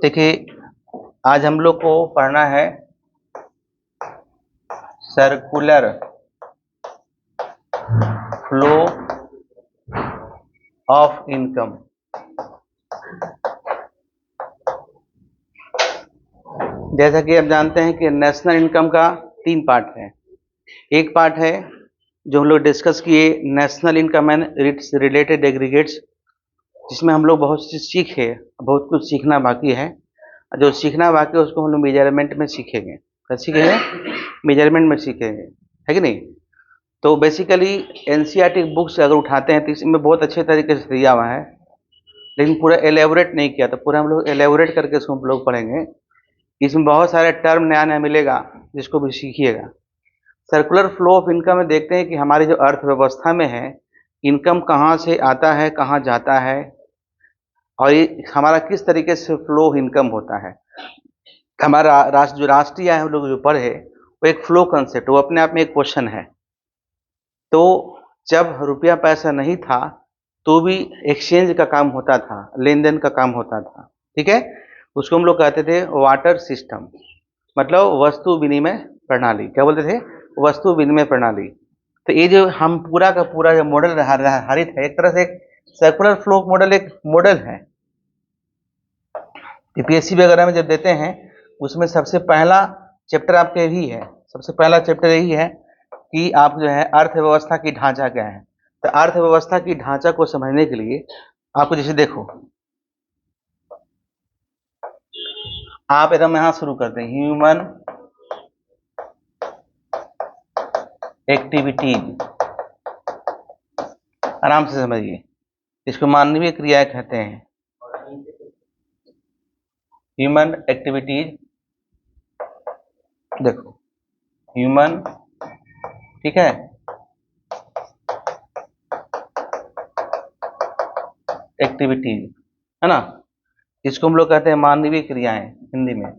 देखिए, आज हम लोग को पढ़ना है सर्कुलर फ्लो ऑफ इनकम। जैसा कि आप जानते हैं कि नेशनल इनकम का 3 पार्ट है। एक पार्ट है जो हम लोग डिस्कस किए, national income and it's related aggregates, जिसमें हम लोग बहुत चीज सीखे, बहुत कुछ सीखना बाकी है। जो सीखना बाकी है उसको हम लोग मेजरमेंट में सीखेंगे। क्या सीखेंगे? मेजरमेंट में सीखेंगे, है कि नहीं? तो बेसिकली एनसीईआरटी बुक्स अगर उठाते हैं तो इसमें बहुत अच्छे तरीके से दिया हुआ है, लेकिन पूरा एलेबोरेट नहीं किया। तो पूरा हम लोग एलेबोरेट करके इसको हम लोग पढ़ेंगे। इसमें बहुत सारे टर्म नया नया मिलेगा, जिसको भी सीखिएगा। सर्कुलर फ्लो ऑफ इनकम में देखते हैं कि हमारी जो अर्थव्यवस्था में है, इनकम कहाँ से आता है, कहाँ जाता है, और ये हमारा किस तरीके से फ्लो ऑफ इनकम होता है। हमारा जो राष्ट्रीय आय हम लोग जो पढ़े, वो एक फ्लो कंसेप्ट, वो अपने आप में एक क्वेश्चन है। तो जब रुपया पैसा नहीं था तो भी एक्सचेंज का काम होता था, लेन देन का काम होता था, ठीक है। उसको हम लोग कहते थे वाटर सिस्टम, मतलब वस्तु विनिमय प्रणाली। क्या बोलते थे? वस्तु विनिमय प्रणाली। तो ये जो हम पूरा का पूरा जो मॉडल आधारित है, एक तरह से एक सर्कुलर फ्लो मॉडल, एक मॉडल है। यूपीएससी वगैरह में जब देते हैं, उसमें सबसे पहला चैप्टर आपके यही है, सबसे पहला चैप्टर यही है कि आप जो है अर्थव्यवस्था की ढांचा क्या है। तो अर्थव्यवस्था की ढांचा को समझने के लिए आपको, जैसे देखो, आप एकदम यहां शुरू करते हैं, ह्यूमन एक्टिविटीज। आराम से समझिए, इसको मानवीय क्रियाएं कहते हैं। ह्यूमन एक्टिविटीज, देखो ह्यूमन, ठीक है, एक्टिविटीज, है ना। इसको हम लोग कहते हैं मानवीय क्रियाएं हिंदी में।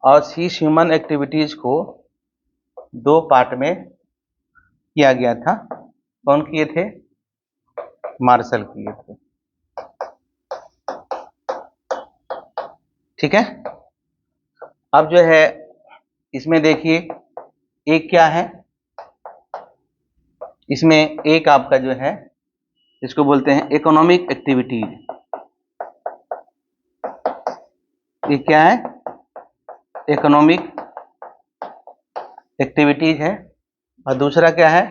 और इस ह्यूमन एक्टिविटीज को 2 पार्ट में किया गया था। कौन किए थे? मार्शल किए थे, ठीक है। अब जो है इसमें देखिए, एक क्या है, इसमें एक आपका जो है, इसको बोलते हैं इकोनॉमिक एक्टिविटीज। ये क्या है? इकोनॉमिक एक्टिविटीज है। और दूसरा क्या है?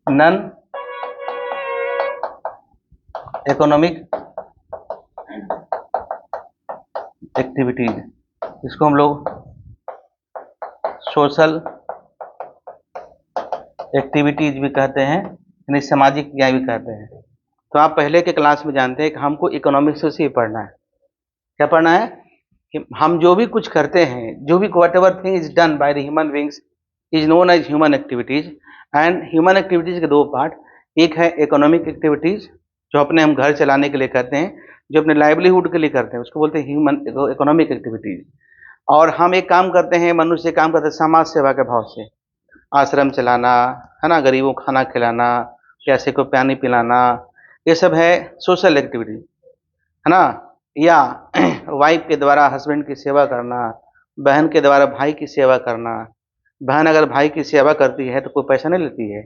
नॉन इकोनॉमिक एक्टिविटीज, इसको हम लोग सोशल एक्टिविटीज भी कहते हैं, यानी सामाजिक क्रियाएं भी कहते हैं। तो आप पहले के क्लास में जानते हैं कि हमको इकोनॉमिक्स से ही पढ़ना है। क्या पढ़ना है? कि हम जो भी कुछ करते हैं, जो भी whatever thing is done by the human beings is known as human activities. And human activities के 2 पार्ट, एक है इकोनॉमिक एक्टिविटीज, जो अपने हम घर चलाने के लिए करते हैं, जो अपने लाइवलीहुड के लिए करते हैं, उसको बोलते हैं ह्यूमन इकोनॉमिक एक्टिविटीज। और हम एक काम करते हैं, मनुष्य काम करते हैं समाज सेवा के भाव से, आश्रम चलाना, है ना, गरीबों को खाना खिलाना, प्यासे को पानी पिलाना, ये सब है सोशल एक्टिविटी, है ना। या वाइफ के द्वारा हस्बैंड की सेवा करना, बहन के द्वारा भाई की सेवा करना। बहन अगर भाई की सेवा करती है तो कोई पैसा नहीं लेती है,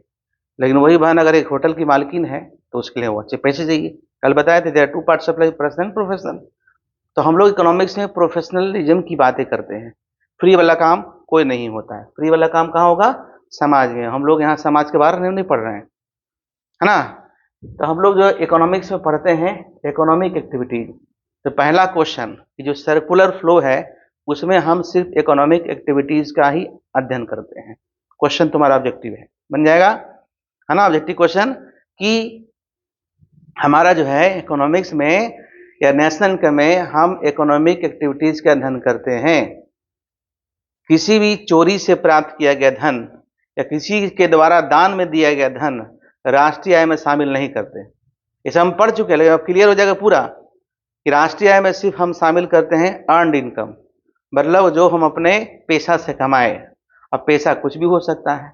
लेकिन वही बहन अगर एक होटल की मालकिन है तो उसके लिए वो अच्छे पैसे चाहिए। कल बताए थे, there 2 parts of life, personal professional. तो हम लोग इकोनॉमिक्स में प्रोफेशनलिज्म की बातें करते हैं। फ्री वाला काम कोई नहीं होता है। फ्री वाला काम कहाँ होगा? समाज में। हम लोग यहाँ समाज के बारे में नहीं पढ़ रहे हैं, है ना। तो हम लोग जो इकोनॉमिक्स में पढ़ते हैं इकोनॉमिक एक्टिविटीज। तो पहला क्वेश्चन कि जो सर्कुलर फ्लो है, उसमें हम सिर्फ इकोनॉमिक एक्टिविटीज का ही अध्ययन करते हैं। क्वेश्चन तुम्हारा ऑब्जेक्टिव है, बन जाएगा, है ना, ऑब्जेक्टिव क्वेश्चन, कि हमारा जो है इकोनॉमिक्स में या नेशनल इनकम में हम इकोनॉमिक एक्टिविटीज का अध्ययन करते हैं। किसी भी चोरी से प्राप्त किया गया धन या किसी के द्वारा दान में दिया गया धन राष्ट्रीय आय में शामिल नहीं करते। इसे हम पढ़ चुके हैं, लेकिन अब क्लियर हो जाएगा पूरा कि राष्ट्रीय आय में सिर्फ हम शामिल करते हैं अर्नड इनकम, मतलब जो हम अपने पेशा से कमाए। अब पेशा कुछ भी हो सकता है,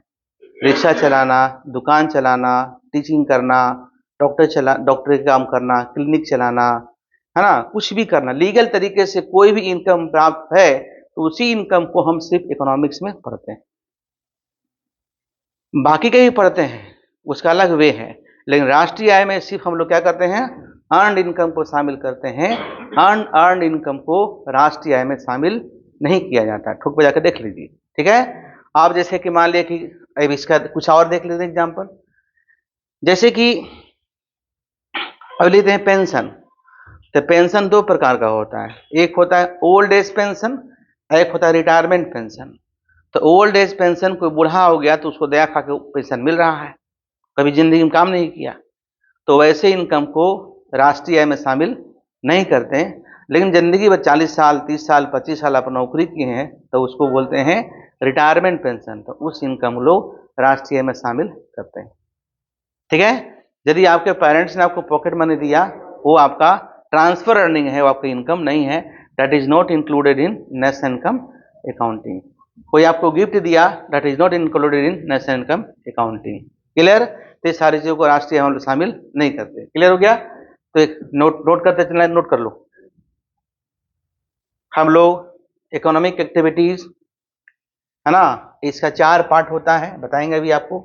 रिक्शा चलाना, दुकान चलाना, टीचिंग करना, डॉक्टर का काम करना, क्लिनिक चलाना, है ना, कुछ भी करना, लीगल तरीके से कोई भी इनकम प्राप्त है तो उसी इनकम को हम सिर्फ इकोनॉमिक्स में पढ़ते हैं। बाकी के भी पढ़ते हैं, उसका अलग वे है, लेकिन राष्ट्रीय आय में सिर्फ हम लोग क्या करते हैं, अर्नड इनकम को शामिल करते हैं। अर्नड इनकम को राष्ट्रीय आय में शामिल नहीं किया जाता। ठोक पे जाकर देख लीजिए, ठीक है। आप जैसे कि मान लिया कि अब इसका कुछ और देख लेते हैं एग्जाम्पल, जैसे कि अब लेते हैं पेंशन। तो पेंशन दो प्रकार का होता है, एक होता है ओल्ड एज पेंशन, एक होता है रिटायरमेंट पेंशन। तो ओल्ड एज पेंशन, कोई बूढ़ा हो गया तो उसको दया खा के पेंशन मिल रहा है, कभी जिंदगी में काम नहीं किया, तो वैसे इनकम को राष्ट्रीय आय में शामिल नहीं करते हैं। लेकिन जिंदगी भर 40 साल 30 साल 25 साल आप नौकरी किए हैं तो उसको बोलते हैं रिटायरमेंट पेंशन, तो उस इनकम लोग राष्ट्रीय आय में शामिल करते हैं, ठीक है। यदि आपके पेरेंट्स ने आपको पॉकेट मनी दिया, वो आपका ट्रांसफर अर्निंग है, वो आपकी इनकम नहीं है, that is not included in national income accounting. कोई आपको गिफ्ट दिया, that is not included in national income accounting. Clear. तो ये सारी चीजों को राष्ट्रीय हम लोग शामिल नहीं करते। क्लियर हो गया। तो एक नोट करते चलना, नोट कर लो। हम लोग इकोनॉमिक एक्टिविटीज, है ना, इसका 4 पार्ट होता है, बताएंगे अभी आपको।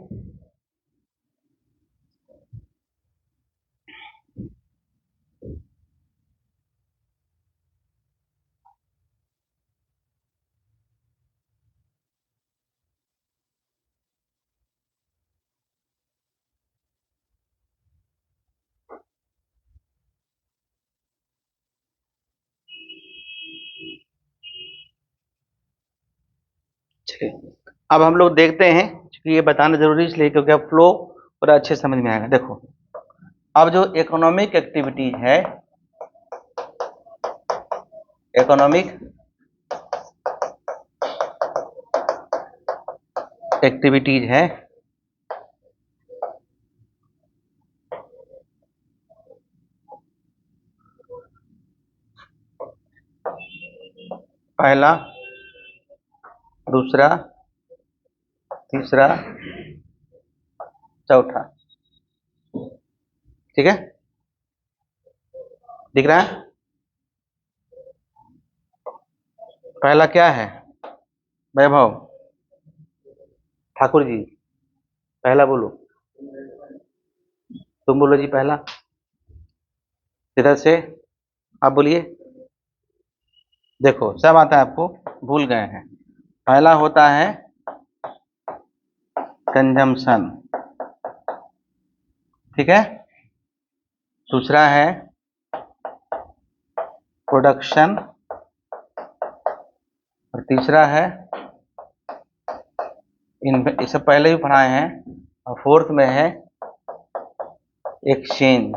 चलिए अब हम लोग देखते हैं, क्योंकि ये बताना जरूरी इसलिए क्योंकि अब फ्लो और अच्छे समझ में आएगा। देखो, अब जो इकोनॉमिक एक्टिविटीज है, इकोनॉमिक एक्टिविटीज है, पहला, दूसरा, तीसरा, चौथा, ठीक है, दिख रहा है। पहला क्या है, वैभव ठाकुर जी, पहला बोलो, तुम बोलो जी पहला, इधर से आप बोलिए। देखो सब आता है आपको, भूल गए हैं। पहला होता है कंजम्पशन, ठीक है। दूसरा है प्रोडक्शन, और तीसरा है इसे पहले भी पढ़ाए हैं, और फोर्थ में है एक्सचेंज।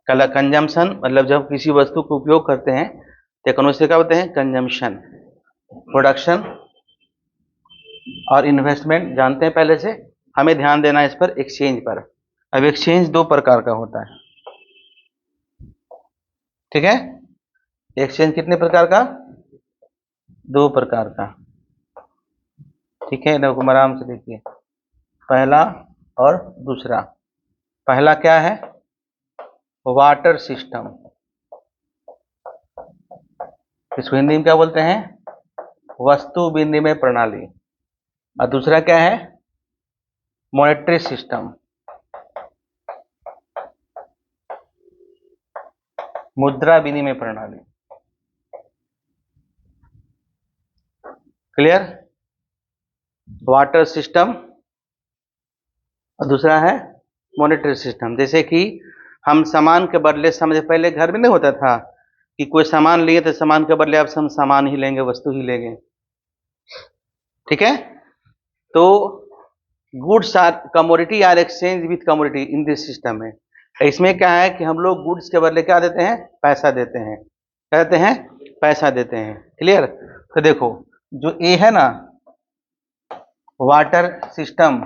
कंजम्पशन मतलब जब किसी वस्तु को उपयोग करते हैं तो इकोनॉमिक्स से क्या बोलते हैं, कंजम्पशन। प्रोडक्शन और इन्वेस्टमेंट जानते हैं पहले से, हमें ध्यान देना है इस पर, एक्सचेंज पर। अब एक्सचेंज 2 प्रकार का होता है, ठीक है। एक्सचेंज कितने प्रकार का, 2 प्रकार का, ठीक है। देखो आराम से देखिए, पहला और दूसरा। पहला क्या है, वाटर सिस्टम, इसको हिंदी में क्या बोलते हैं, वस्तु विनिमय प्रणाली। और दूसरा क्या है, मॉनेटरी सिस्टम, मुद्रा विनिमय प्रणाली। क्लियर। वाटर सिस्टम और दूसरा है मॉनेटरी सिस्टम। जैसे कि हम सामान के बदले, समझे पहले घर में नहीं होता था कि कोई सामान लिए तो सामान के बदले अब हम सामान ही लेंगे, वस्तु ही लेंगे, ठीक है। तो goods are commodity are exchange with commodity in this system है। इसमें क्या है कि हम लोग गुड्स के बदले क्या देते हैं, पैसा देते हैं। क्या देते हैं, पैसा देते हैं। क्लियर। तो देखो जो ए है ना, वाटर सिस्टम,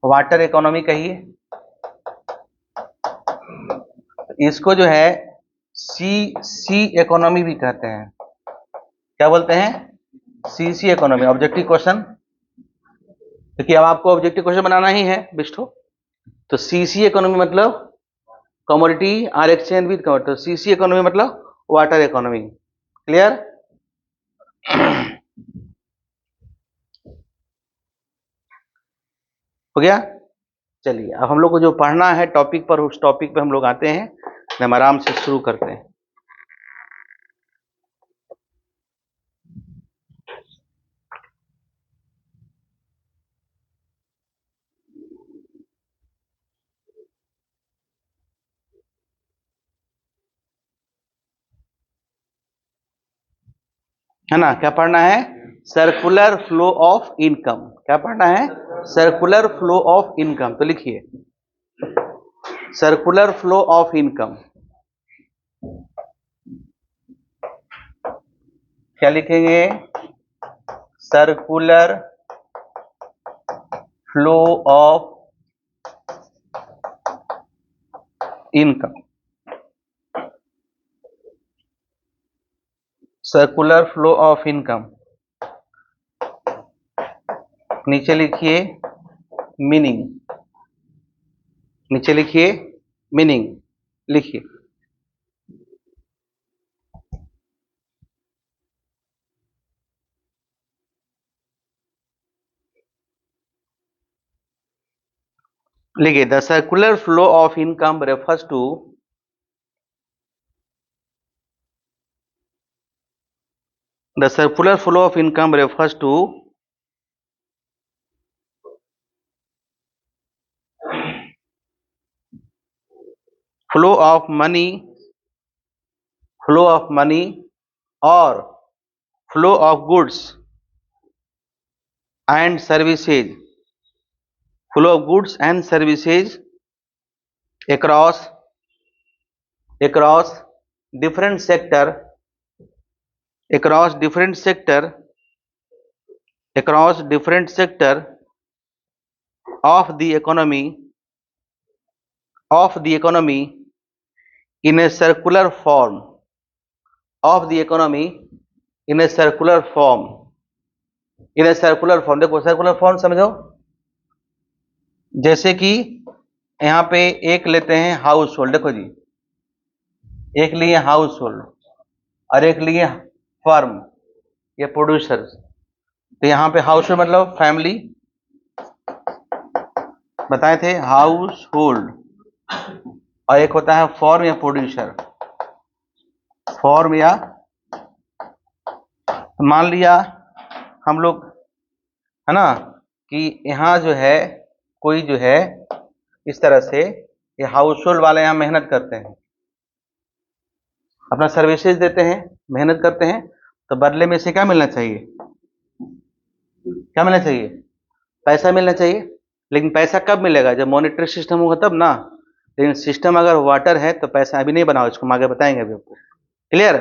वाटर इकोनॉमी कहिए, इसको जो है सी इकोनॉमी भी कहते हैं। क्या बोलते हैं, सी इकोनॉमी। ऑब्जेक्टिव क्वेश्चन, क्योंकि अब आपको ऑब्जेक्टिव क्वेश्चन बनाना ही है बिष्ठो, तो सी इकोनॉमी मतलब commodity are exchange with commodity. CC economy मतलब वाटर इकोनॉमी। क्लियर? हो गया? चलिए अब हम लोग को जो पढ़ना है टॉपिक पर, उस टॉपिक पे हम लोग आते हैं, हम आराम से शुरू करते हैं। है ना? क्या पढ़ना है? Circular flow of income. क्या पढ़ना है? Circular flow of income. तो लिखिए सर्कुलर फ्लो ऑफ इनकम। क्या लिखेंगे? Circular flow of income. Circular flow of income. नीचे लिखिए मीनिंग। नीचे लिखिए मीनिंग। लिखिए लिखिए the circular flow of income refers to the circular flow of income refers to flow of money or flow of goods and services, flow of goods and services across different sector, across different sector of the economy in a circular form, of the economy in a circular form, in a circular form। देखो circular form समझो, जैसे कि यहाँ पे एक लेते हैं house hold. देखो जी, एक लिए हाउस होल्ड और एक लिए फर्म या प्रोड्यूसर। तो यहाँ पे हाउस होल्ड मतलब फैमिली, बताए थे हाउस होल्ड, और एक होता है फॉर्म या प्रोड्यूसर। फॉर्म या, मान लिया हम लोग, है ना, कि यहाँ जो है कोई जो है इस तरह से, ये हाउस होल्ड वाले यहाँ मेहनत करते हैं, अपना सर्विसेज देते हैं, मेहनत करते हैं, तो बदले में से क्या मिलना चाहिए? क्या मिलना चाहिए? पैसा मिलना चाहिए। लेकिन पैसा कब मिलेगा? जब मॉनेटरी सिस्टम होगा तब ना। लेकिन सिस्टम अगर वाटर है तो पैसा अभी नहीं बनाओ, इसको हम आगे बताएंगे अभी आपको। क्लियर?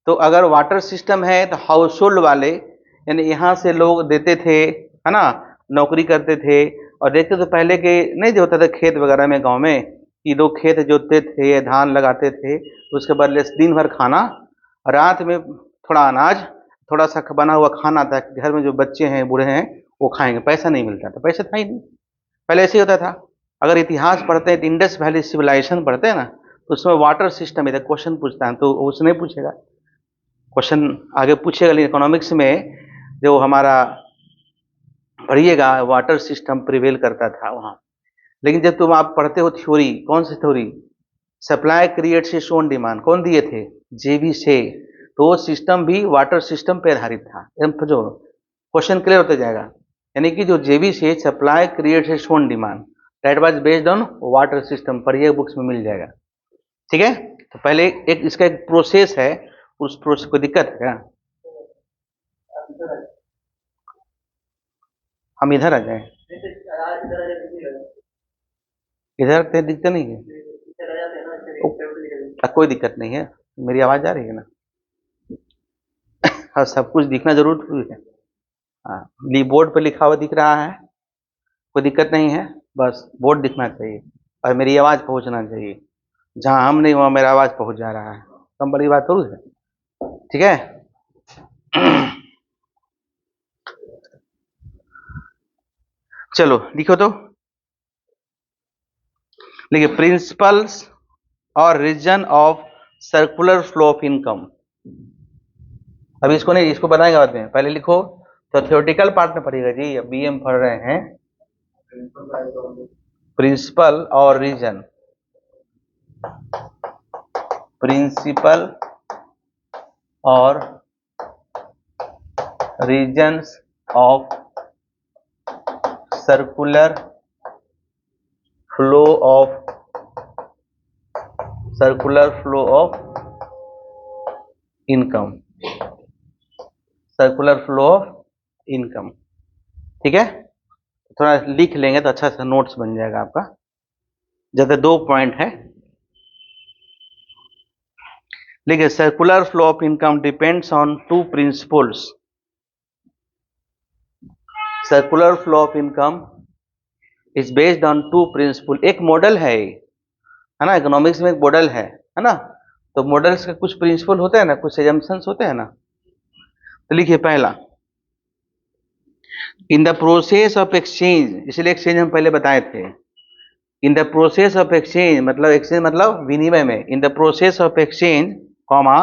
तो अगर वाटर सिस्टम है तो हाउस होल्ड वाले, यानी यहाँ से लोग देते थे, है ना, नौकरी करते थे। और देखते तो पहले के नहीं जो होता था खेत वगैरह में, गांव में, कि लोग खेत जोतते थे, धान लगाते थे, उसके बदले दिन भर खाना, रात में थोड़ा अनाज, थोड़ा सा बना हुआ खाना था, घर में जो बच्चे हैं बूढ़े हैं वो खाएंगे। पैसा नहीं मिलता था, पैसा था ही नहीं, पहले ऐसे ही होता था। अगर इतिहास पढ़ते हैं तो इंडस वैली सिविलाइजेशन पढ़ते हैं ना, तो उसमें वाटर सिस्टम इधर क्वेश्चन पूछता है, तो उसने पूछेगा क्वेश्चन, आगे पूछेगा। लेकिन इकोनॉमिक्स में जो हमारा पढ़िएगा, वाटर सिस्टम प्रिवेल करता था वहाँ। लेकिन जब तुम आप पढ़ते हो थ्योरी, कौन सी theory? Supply creates its own demand, कौन दिए थे? जेबी से। तो वो सिस्टम भी वाटर सिस्टम पे आधारित था। जो क्वेश्चन क्लियर होते जाएगा, यानी कि जो जेबी से supply creates its own demand, that was based on water system, पढ़िए बुक्स में मिल जाएगा। ठीक है? तो पहले एक इसका एक प्रोसेस है, उस प्रोसेस को दिक्कत है क्या? हम इधर आ जाए, इधर तो दिक्कत नहीं है, कोई दिक्कत नहीं है। मेरी आवाज आ रही है ना? हाँ, सब कुछ दिखना जरूर है। हाँ, बोर्ड पे लिखा हुआ दिख रहा है, कोई दिक्कत नहीं है, बस बोर्ड दिखना चाहिए और मेरी आवाज पहुंचना चाहिए। जहां हम नहीं वहां मेरा आवाज पहुंच जा रहा है, कम बड़ी बात जरूर है। ठीक है? चलो लिखो तो, देखिए प्रिंसिपल्स और reason of circular flow of income. अभी इसको नहीं, इसको बताएंगे बाद में, पहले लिखो। तो थ्योरेटिकल पार्ट में पढ़िएगा जी, अब बीए में पढ़ रहे हैं। प्रिंसिपल और रीजन, प्रिंसिपल और reasons of circular flow of income, circular flow of income. ठीक है, थोड़ा लिख लेंगे तो अच्छा सा नोट्स बन जाएगा आपका। जैसे 2 पॉइंट है, देखिए circular flow of income depends on 2 principles. Circular flow of income is based on 2 principle. एक मॉडल है ना, इकोनॉमिक्स में एक मॉडल है ना। तो मॉडल्स का कुछ प्रिंसिपल होते हैं ना, कुछ एजम्पशंस होते हैं ना। तो लिखिए पहला, in the process of exchange, इसलिए एक्सचेंज हम पहले बताए थे। In the process of exchange मतलब एक्सचेंज मतलब विनिमय में। In the process of exchange comma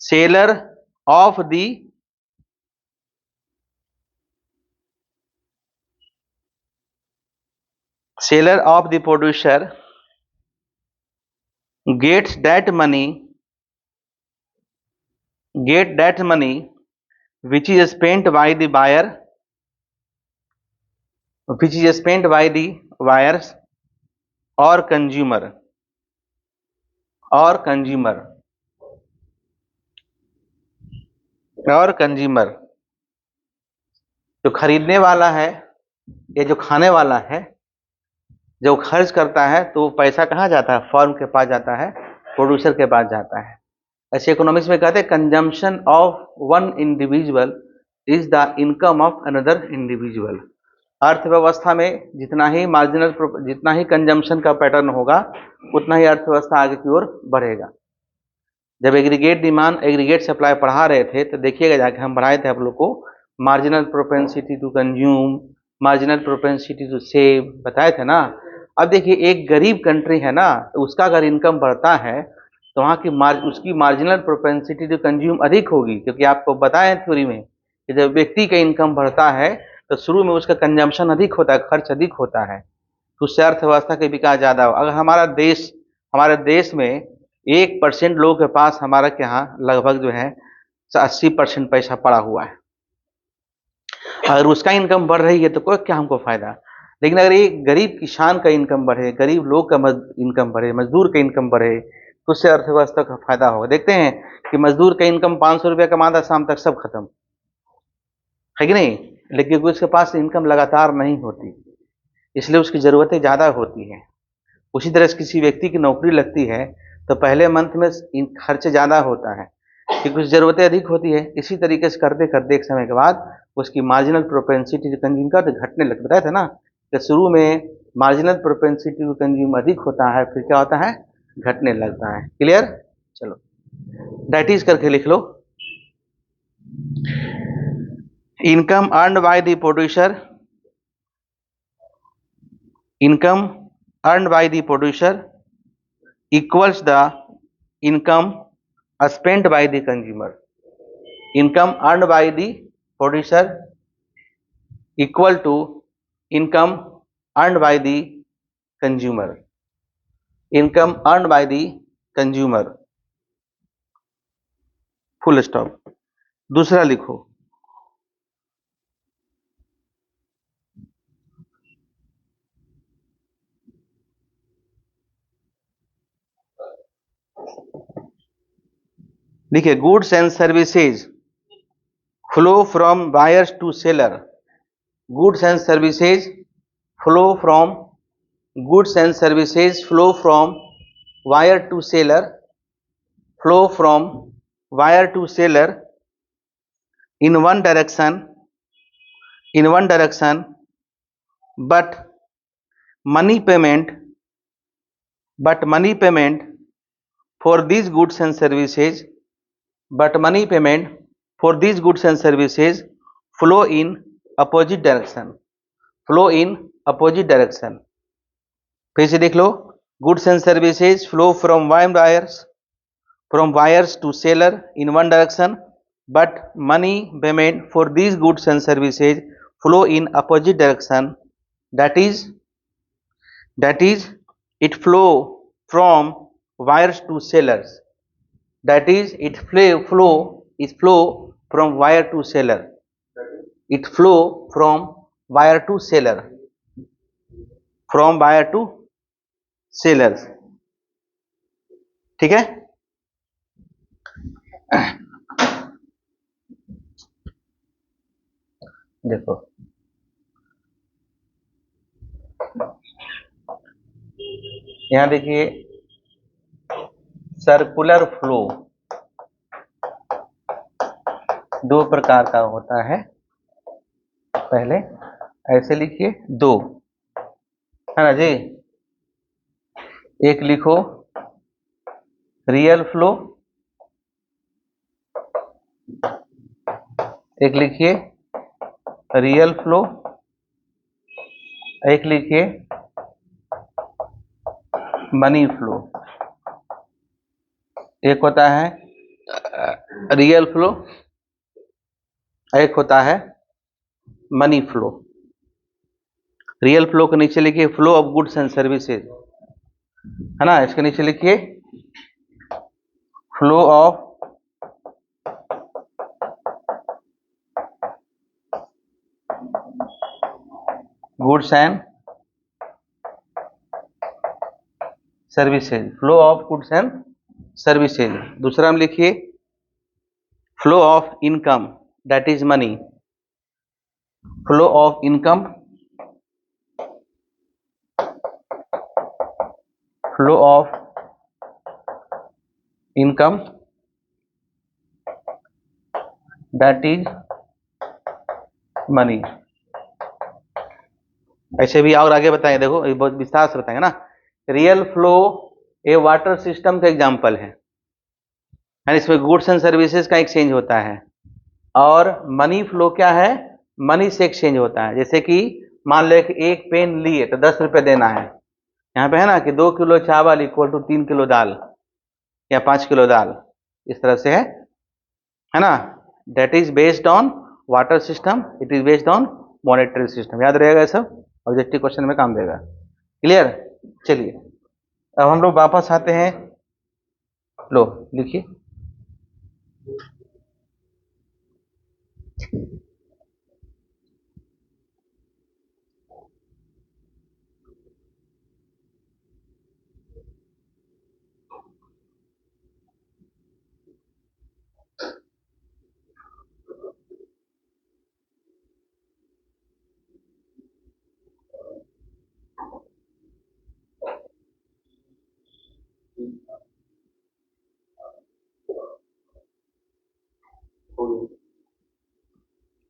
seller of the producer gets that money which is spent by the buyers or consumer जो खरीदने वाला है या जो खाने वाला है, जो खर्च करता है, तो पैसा कहाँ जाता है? फर्म के पास जाता है, प्रोड्यूसर के पास जाता है। ऐसे इकोनॉमिक्स में कहते हैं consumption of one individual is the income of another individual. अर्थव्यवस्था में जितना ही कंजम्पशन का पैटर्न होगा, उतना ही अर्थव्यवस्था आगे की ओर बढ़ेगा। जब एग्रीगेट डिमांड एग्रीगेट सप्लाई पढ़ा रहे थे तो देखिएगा जाके, हम पढ़ाए थे आप लोग को marginal propensity to consume, marginal propensity to save, बताए थे ना। अब देखिए एक गरीब कंट्री है ना, तो उसका अगर इनकम बढ़ता है तो वहाँ की उसकी मार्जिनल प्रोपेंसिटी टू कंज्यूम अधिक होगी, क्योंकि आपको बताया थ्योरी में कि जब व्यक्ति का इनकम बढ़ता है तो शुरू में उसका कंजम्पशन अधिक होता है, खर्च अधिक होता है, तो उससे अर्थव्यवस्था के विकास ज़्यादा हो। अगर हमारे देश में 1% लोगों के पास, हमारा के यहाँ लगभग जो है 80% पैसा पड़ा हुआ है, अगर उसका इनकम बढ़ रही है तो कोई क्या हमको फायदा। लेकिन अगर एक गरीब किसान का इनकम बढ़े, गरीब लोग का इनकम बढ़े, मजदूर का इनकम बढ़े, तो उससे अर्थव्यवस्था का फायदा होगा। देखते हैं कि मजदूर का इनकम 500 रुपया कमाता, शाम तक सब खत्म है कि नहीं, लेकिन उसके पास इनकम लगातार नहीं होती, इसलिए उसकी ज़रूरतें ज़्यादा होती हैं। उसी तरह से किसी व्यक्ति की नौकरी लगती है तो पहले मंथ में खर्च ज़्यादा होता है क्योंकि उसकी ज़रूरतें अधिक होती है। इसी तरीके से करते करते एक समय के बाद उसकी मार्जिनल प्रोपेंसिटी टू कंज्यूम का घटने लगता, बताया था ना कि शुरू में मार्जिनल प्रोपेंसिटी टू कंज्यूम अधिक होता है, फिर क्या होता है? घटने लगता है। क्लियर? चलो डेट करके लिख लो। Income earned by the producer, income earned by the producer equals the income spent by the consumer. Income earned by the producer equal to income earned by the consumer. Income earned by the consumer. Full stop. दूसरा लिखो, देखिए goods and services flow from buyers to seller. Goods and services flow from buyer to seller, in one direction, but money payment for these goods and services flow in opposite direction। फिर से देख लो, goods and services flow from wires to seller in one direction, but money payment for these goods and services flow in opposite direction. That is it flow from wires to sellers. That is it flow from wire to seller. It flow from wire to seller. From wire to sellers. ठीक है। देखो यहां देखिए circular flow दो प्रकार का होता है। पहले ऐसे लिखिए, दो है ना जी। एक लिखो रियल फ्लो, एक लिखिए रियल फ्लो, एक लिखिए मनी फ्लो। एक होता है रियल फ्लो, एक होता है मनी फ्लो। रियल फ्लो के नीचे लिखिए flow of goods and services, है ना। इसके नीचे लिखिए flow of goods and services, flow of goods and services. दूसरा में लिखिए flow of income, that is money. Flow of income, flow of income that is money. ऐसे भी और आगे बताएंगे, देखो ये बहुत विस्तार से बताएंगे ना। रियल फ्लो ए वाटर सिस्टम का एग्जाम्पल है, इसमें गुड्स एंड सर्विसेज का एक्सचेंज होता है। और मनी फ्लो क्या है, मनी से एक्सचेंज होता है। जैसे कि मान लो कि एक पेन लिए तो 10 रुपये देना है। यहाँ पे है ना कि 2 किलो चावल इक्वल टू 3 किलो दाल या 5 किलो दाल, इस तरह से है ना। That is based on water system, it is based on monetary system. याद रहेगा ये सब, ऑब्जेक्टिव क्वेश्चन में काम देगा। क्लियर। चलिए अब हम लोग वापस आते हैं, लो लिखिए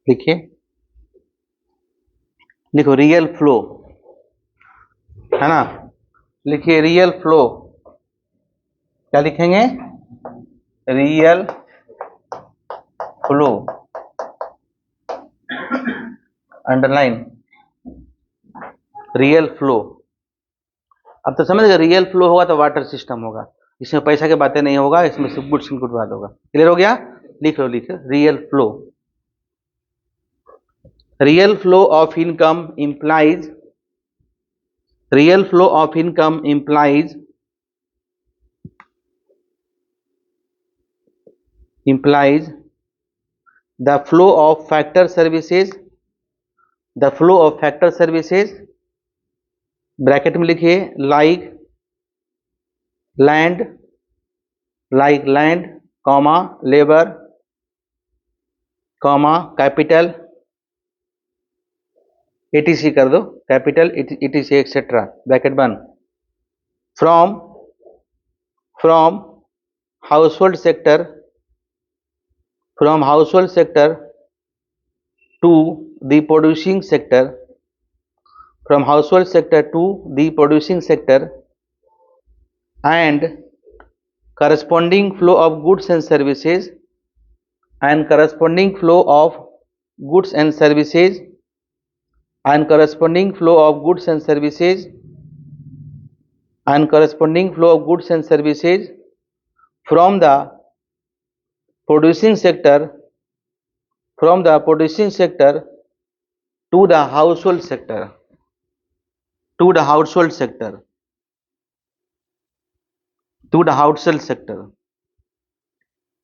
लिखिए, लिखो रियल फ्लो, है ना। लिखिए रियल फ्लो, क्या लिखेंगे, real flow, underline real flow. अब तो समझ गए, रियल फ्लो होगा तो वाटर सिस्टम होगा, इसमें पैसा की बातें नहीं होगा, इसमें सब गुड्स इनपुट बात होगा। क्लियर हो गया। लिख लो, लिख real flow. Real flow of income implies, real flow of income implies the flow of factor services, the flow of factor services, bracket में लिखिए like land, comma labor, comma capital, etc कर दो, capital etc etcetera, bracket बंद। From household sector, to the producing sector, from household sector to the producing sector, and corresponding flow of goods and services, and corresponding flow of goods and services, and corresponding flow of goods and services and corresponding flow of goods and services from the producing sector to the household sector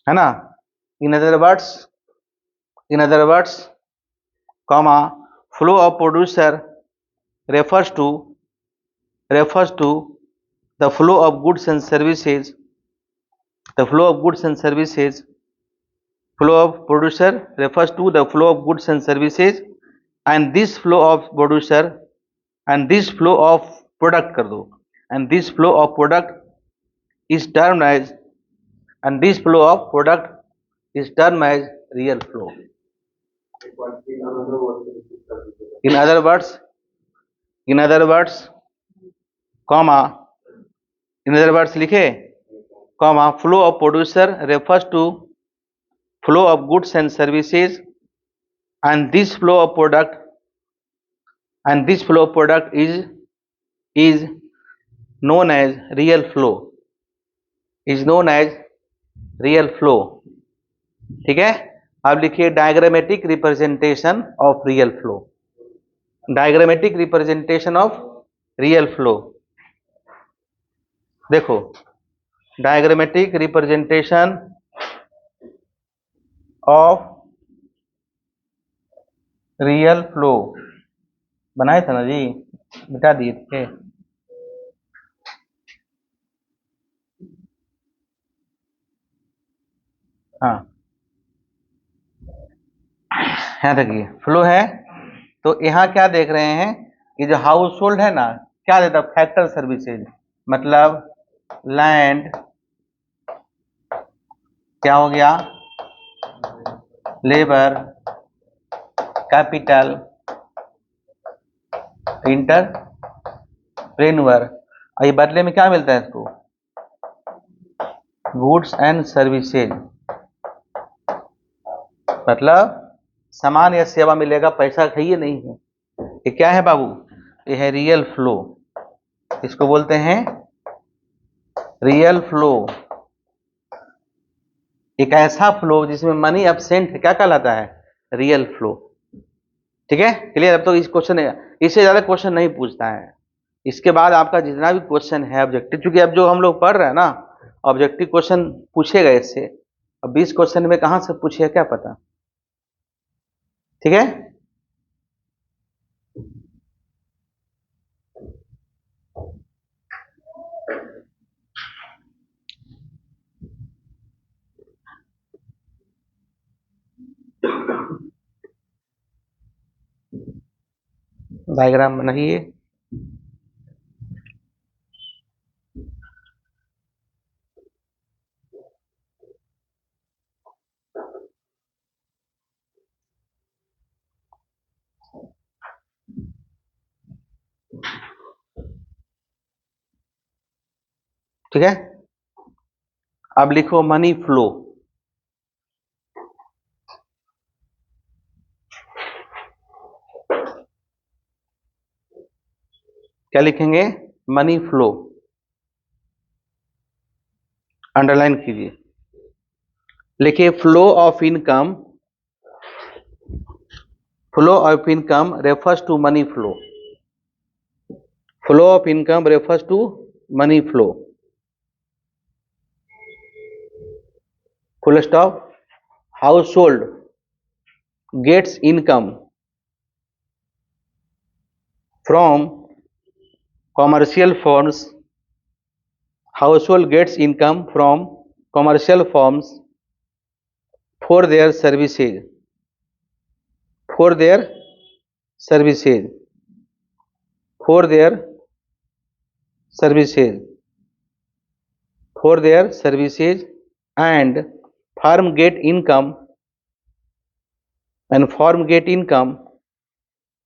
है ना. in other words comma flow of producer refers to the flow of goods and services flow of producer refers to the flow of goods and services and this flow of producer and this flow of product कर दो and this flow of product is termed as real flow. in other words comma लिखे comma flow of producer refers to flow of goods and services and this flow of product is known as real flow. ठीक है. अब लिखिए diagrammatic representation of real flow. देखो diagrammatic representation of real flow बनाए था ना जी, मिटा दिए थे. हाँ यहाँ देखिए फ्लो है तो यहाँ क्या देख रहे हैं कि जो हाउस होल्ड है ना क्या देता है फैक्टर सर्विसेज मतलब लैंड क्या हो गया लेबर कैपिटल इंटरप्रेन्योर और ये बदले में क्या मिलता है इसको गुड्स एंड सर्विसेज मतलब सामान या सेवा मिलेगा पैसा चाहिए नहीं है. ये क्या है बाबू ये है रियल फ्लो. इसको बोलते हैं रियल फ्लो. एक ऐसा फ्लो जिसमें मनी एब्सेंट है क्या कहलाता है रियल फ्लो. ठीक है क्लियर. अब तो इस क्वेश्चन इससे ज्यादा क्वेश्चन नहीं पूछता है. इसके बाद आपका जितना भी क्वेश्चन है ऑब्जेक्टिव क्योंकि अब जो हम लोग पढ़ रहे हैं ना ऑब्जेक्टिव क्वेश्चन पूछेगा इससे. अब 20 क्वेश्चन में कहां से पूछेगा क्या पता. ठीक है डायग्राम बनाइए. ठीक है अब लिखो मनी फ्लो. क्या लिखेंगे मनी फ्लो. अंडरलाइन कीजिए. लिखिए flow of income refers to money flow. Flow of income refers to money flow. Full stop. Household gets income from commercial firms. Household gets income from commercial firms for their services. For their services and firm get income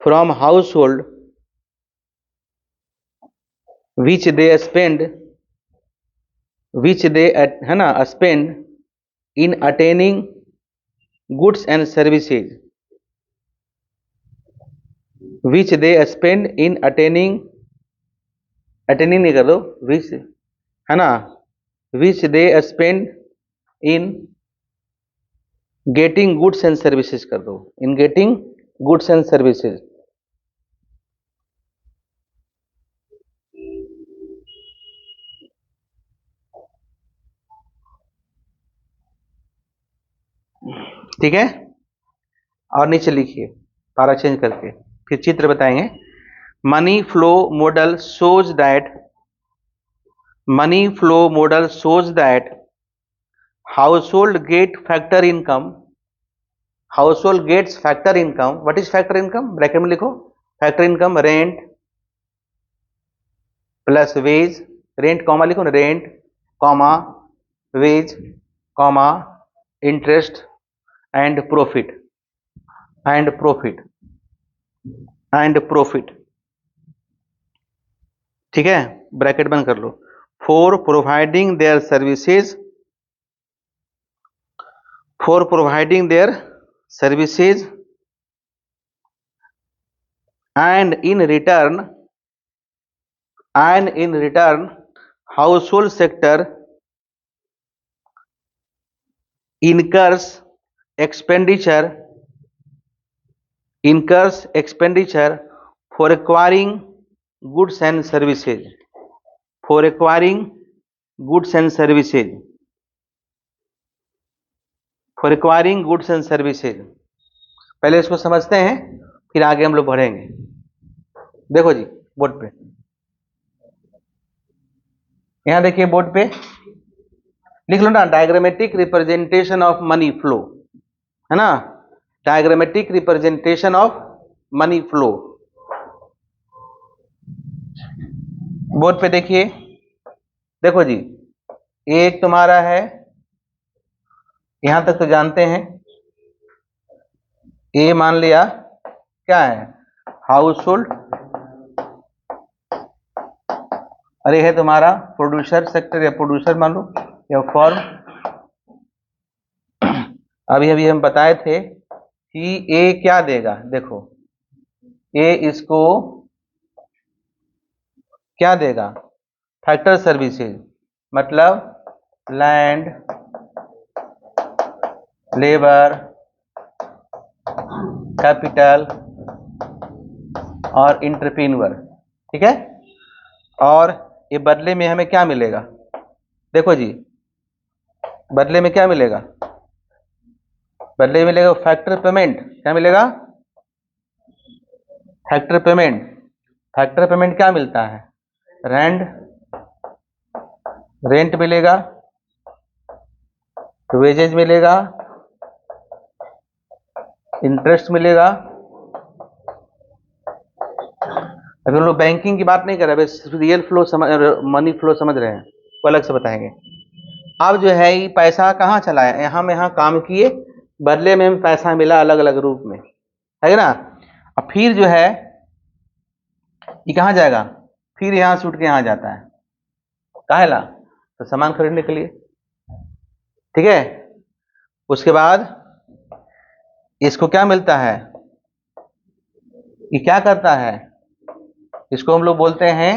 from household which they spend in attaining goods and services which they spend in attaining attending नहीं कर दो, which है ना, which they spend in getting goods and services कर दो, in getting goods and services. ठीक है, और नीचे लिखिए पारा चेंज करके, फिर चित्र बताएंगे। Money flow model shows that money flow model shows that household get factor income, household gets factor income। what is factor income? Bracket में लिखो, factor income rent plus wage, rent comma लिखो ना, rent comma wage comma interest and profit, and profit, and profit. ठीक है, bracket बंद कर लो। For providing their services, for providing their services and in return, and in return household sector incurs expenditure, incurs expenditure for acquiring goods and services, for acquiring goods and services, for acquiring goods and services। पहले इसको समझते हैं, फिर आगे हम लोग बढ़ेंगे। देखो जी बोर्ड पे, यहां देखिए बोर्ड पे लिख लो ना, diagrammatic representation of money flow, है ना, diagrammatic representation of money flow. Board पे देखिए, देखो जी, एक तुम्हारा है, यहां तक तो जानते हैं, ए मान लिया क्या है, हाउस होल्ड, अरे है तुम्हारा प्रोड्यूसर सेक्टर या प्रोड्यूसर मान लो या फॉर्म। अभी अभी हम बताए थे कि ए क्या देगा, देखो ए इसको क्या देगा, फैक्टर सर्विसेज, मतलब लैंड, लेबर, कैपिटल और इंटरप्रीन्योर। ठीक है, और ये बदले में हमें क्या मिलेगा, देखो जी बदले में क्या मिलेगा, बदले में मिलेगा फैक्टर पेमेंट। क्या मिलेगा, फैक्टर पेमेंट। फैक्टर पेमेंट क्या मिलता है, रेंट, रेंट मिलेगा, वेजेज मिलेगा, इंटरेस्ट मिलेगा। अभी हम लोग बैंकिंग की बात नहीं कर रहे, बस रियल फ्लो समझ, मनी फ्लो समझ रहे हैं, वो अलग से बताएंगे। अब जो है ये पैसा कहाँ चला है, यहाँ काम किए, बदले में हमें पैसा मिला अलग अलग रूप में, है ना। अब फिर जो है ये कहाँ जाएगा, फिर यहाँ से उठ के यहाँ जाता है, काहेला, तो सामान खरीदने के लिए। ठीक है, उसके बाद इसको क्या मिलता है, ये क्या करता है, इसको हम लोग बोलते हैं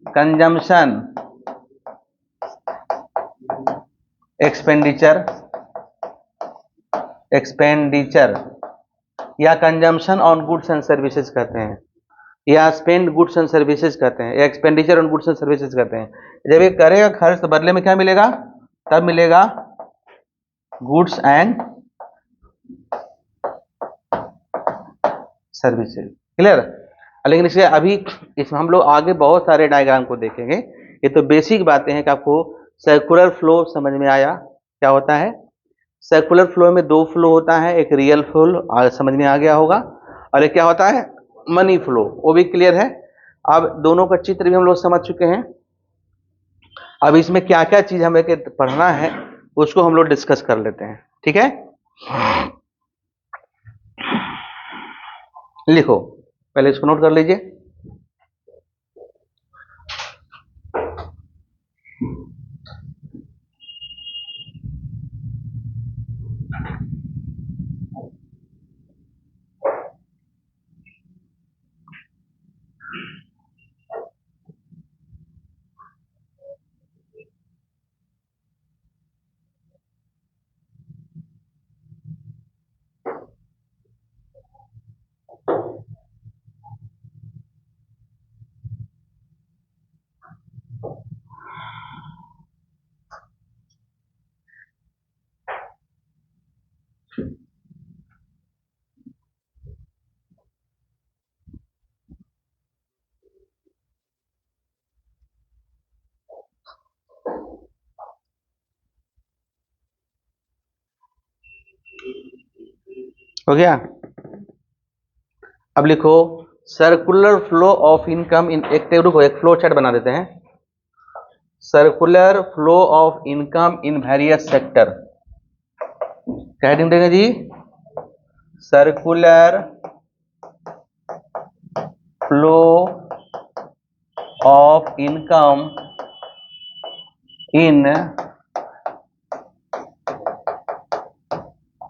कंजम्पशन एक्सपेंडिचर, एक्सपेंडिचर या consumption on goods and services कहते हैं, या स्पेंड गुड्स एंड सर्विसेज कहते हैं, या expenditure on goods and services कहते हैं। जब ये करेगा खर्च तो बदले में क्या मिलेगा, तब मिलेगा गुड्स एंड सर्विसेज। क्लियर। लेकिन इसलिए अभी इसमें हम लोग आगे बहुत सारे डायग्राम को देखेंगे, ये तो बेसिक बातें हैं कि आपको सर्कुलर फ्लो समझ में आया क्या होता है। सर्कुलर फ्लो में दो फ्लो होता है, एक रियल फ्लो समझ में आ गया होगा, और एक क्या होता है मनी फ्लो, वो भी क्लियर है। अब दोनों का चित्र भी हम लोग समझ चुके हैं, अब इसमें क्या क्या चीज हमें पढ़ना है उसको हम लोग डिस्कस कर लेते हैं। ठीक है, लिखो पहले इसको नोट कर लीजिए। हो गया। अब लिखो circular flow of income in, एक रुको एक फ्लो चार्ट बना देते हैं। Circular flow of income in various sector, क्या हेडिंग देंगे जी? Circular flow of income in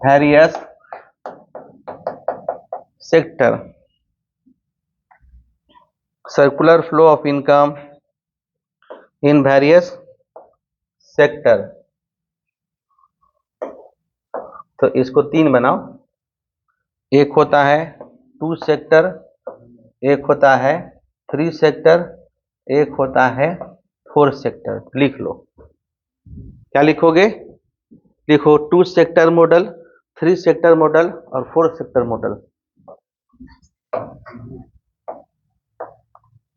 various sector, circular flow of income in various sector. तो इसको 3 बनाओ, एक होता है 2 सेक्टर, एक होता है 3 सेक्टर, एक होता है 4 सेक्टर। लिख लो, क्या लिखोगे? लिखो 2 सेक्टर मॉडल, 3 सेक्टर मॉडल और 4 sector model.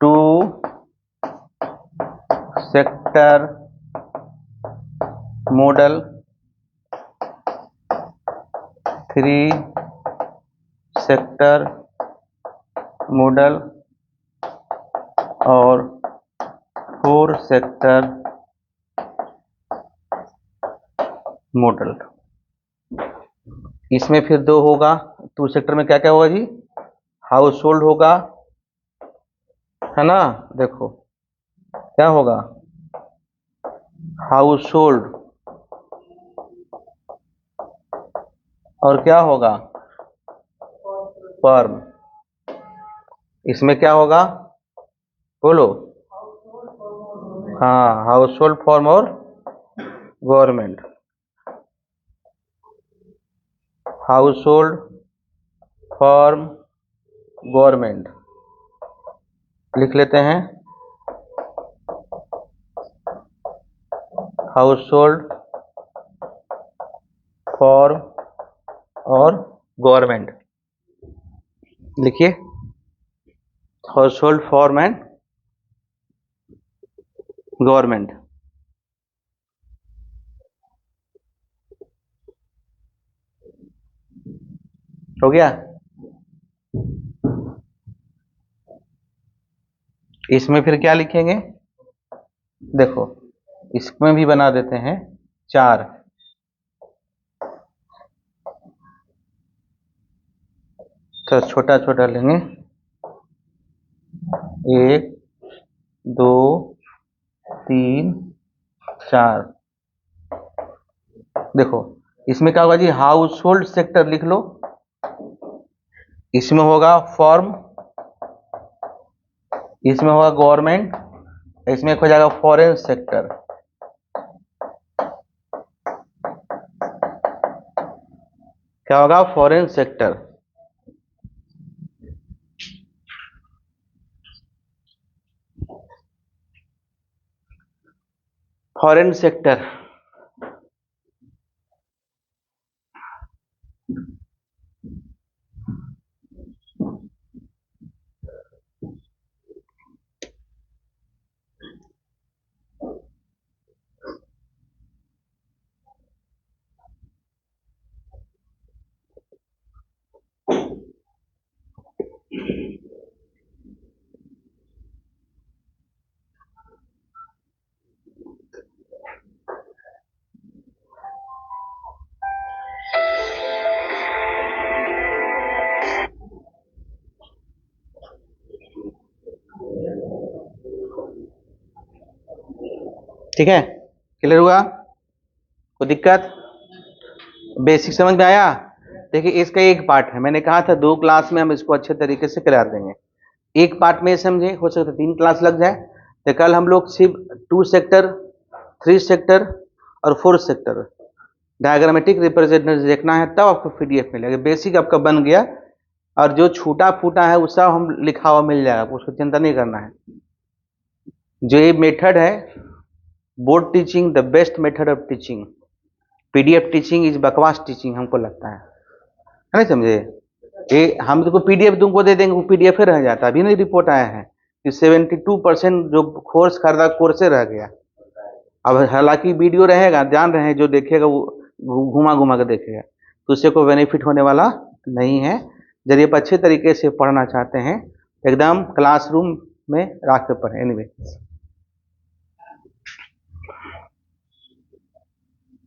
2 sector model, 3 sector model और 4 सेक्टर मॉडल। इसमें फिर 2 होगा। 2 सेक्टर में क्या क्या होगा जी? हाउस होल्ड होगा, है ना? देखो क्या होगा? हाउस होल्ड, और क्या होगा? फर्म। इसमें क्या होगा बोलो? हाँ, हाउस होल्ड, फर्म और government. House hold, firm, government लिख लेते हैं। हाउस होल्ड, फर्म और गवर्नमेंट लिखिए। House hold, firm and government. हो गया? इसमें फिर क्या लिखेंगे? देखो इसमें भी बना देते हैं 4। तो छोटा छोटा लेंगे, 1 2 3 4। देखो इसमें क्या होगा जी? हाउस होल्ड सेक्टर लिख लो, इसमें होगा फर्म, इसमें होगा गवर्नमेंट, इसमें हो जाएगा फॉरेन सेक्टर। क्या होगा? Foreign sector. फॉरेन सेक्टर ठीक है? क्लियर हुआ? कोई दिक्कत? बेसिक समझ में आया? देखिए इसका एक पार्ट है, मैंने कहा था 2 क्लास में हम इसको अच्छे तरीके से करा देंगे। एक पार्ट में समझे, हो सकता है 3 क्लास लग जाए। तो कल हम लोग सिर्फ 2 सेक्टर, 3 सेक्टर और 4 सेक्टर डायग्रामेटिक रिप्रेजेंटेशन देखना है, तब आपको पीडीएफ मिलेगा। बेसिक आपका बन गया, और जो छूटा फूटा है उसका हम लिखा हुआ मिल जाएगा, आपको उसको चिंता नहीं करना है। जो ये मेथड है board teaching, the best method of teaching. PDF teaching is बकवास टीचिंग हमको लगता है नहीं समझे? ये हम तो पीडीएफ तुमको दे देंगे, वो पीडीएफ ही रह जाता है। अभी नहीं रिपोर्ट आया है कि 72% जो कोर्स खरीदा कोर्स से रह गया। अब हालांकि वीडियो रहेगा, जान रहे हैं, जो देखेगा वो घुमा घुमा के देखेगा, तो उससे कोई बेनिफिट होने वाला नहीं है। यदि आप अच्छे तरीके से पढ़ना चाहते हैं एकदम क्लासरूम में रख के पढ़ें। एनीवे